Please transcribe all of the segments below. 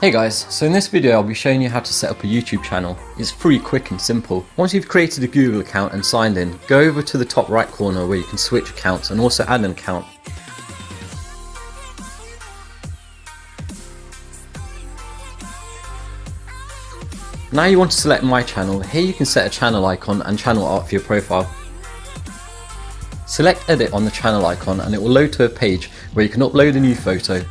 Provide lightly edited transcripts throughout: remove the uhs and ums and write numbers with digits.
Hey guys, so in this video I'll be showing you how to set up a YouTube channel. It's free, quick and simple. Once you've created a Google account and signed in, go over to the top right corner where you can switch accounts and also add an account. Now you want to select My Channel. Here you can set a channel icon and channel art for your profile. Select Edit on the channel icon and it will load to a page where you can upload a new photo.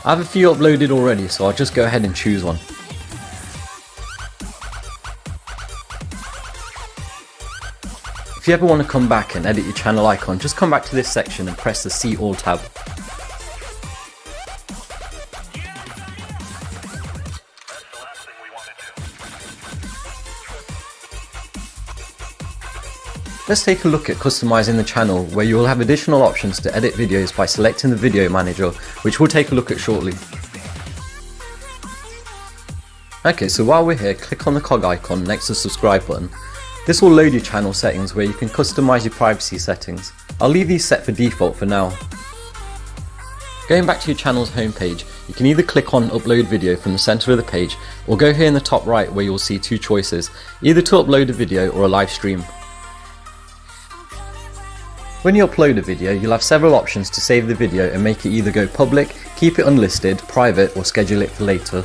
I have a few uploaded already, so I'll just go ahead and choose one. If you ever want to come back and edit your channel icon, just come back to this section and press the See All tab. Let's take a look at customizing the channel, where you will have additional options to edit videos by selecting the video manager, which we'll take a look at shortly. Okay, so while we're here, click on the cog icon next to the subscribe button. This will load your channel settings where you can customize your privacy settings. I'll leave these set for default for now. Going back to your channel's homepage, you can either click on upload video from the center of the page, or go here in the top right where you'll see two choices, either to upload a video or a live stream. When you upload a video, you'll have several options to save the video and make it either go public, keep it unlisted, private, or schedule it for later.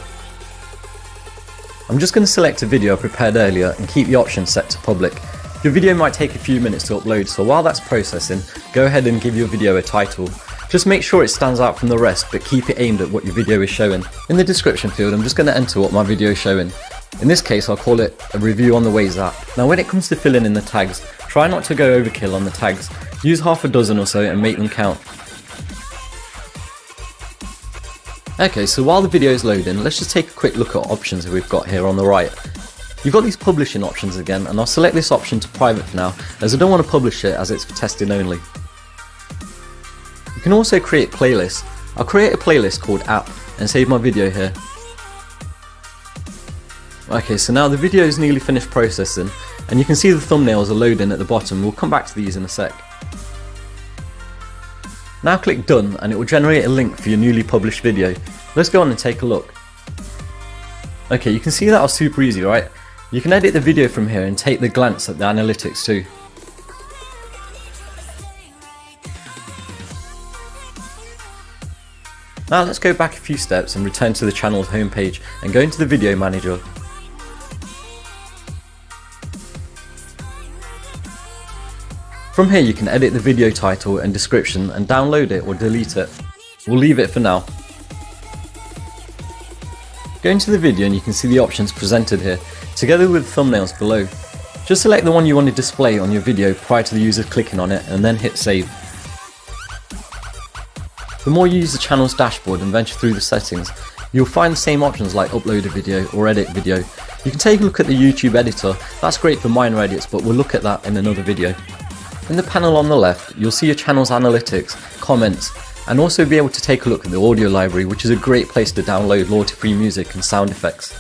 I'm just going to select a video I prepared earlier and keep the option set to public. Your video might take a few minutes to upload, so while that's processing, go ahead and give your video a title. Just make sure it stands out from the rest, but keep it aimed at what your video is showing. In the description field, I'm just going to enter what my video is showing. In this case, I'll call it a review on the Waze app. Now when it comes to filling in the tags, try not to go overkill on the tags. Use half a dozen or so and make them count. Okay, so while the video is loading, let's just take a quick look at options that we've got here on the right. You've got these publishing options again, and I'll select this option to private for now, as I don't want to publish it as it's for testing only. You can also create playlists. I'll create a playlist called App and save my video here. Okay, so now the video is nearly finished processing, and you can see the thumbnails are loading at the bottom. We'll come back to these in a sec. Now click Done and it will generate a link for your newly published video. Let's go on and take a look. Okay, you can see that was super easy, right? You can edit the video from here and take the glance at the analytics too. Now let's go back a few steps and return to the channel's homepage and go into the video manager. From here you can edit the video title and description and download it or delete it. We'll leave it for now. Go into the video and you can see the options presented here, together with thumbnails below. Just select the one you want to display on your video prior to the user clicking on it and then hit save. The more you use the channel's dashboard and venture through the settings, you'll find the same options like upload a video or edit video. You can take a look at the YouTube editor. That's great for minor edits, but we'll look at that in another video. In the panel on the left, you'll see your channel's analytics, comments, and also be able to take a look at the audio library, which is a great place to download royalty-free music and sound effects.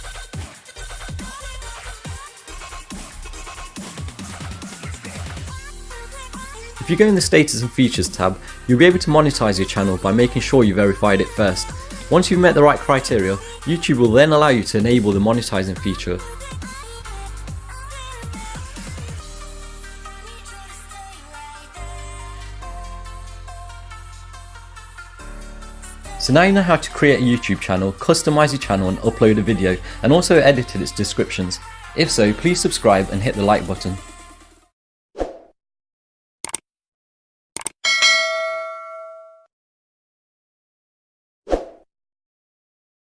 If you go in the Status and Features tab, you'll be able to monetize your channel by making sure you verified it first. Once you've met the right criteria, YouTube will then allow you to enable the monetizing feature. So now you know how to create a YouTube channel, customize your channel and upload a video, and also edited its descriptions. If so, please subscribe and hit the like button.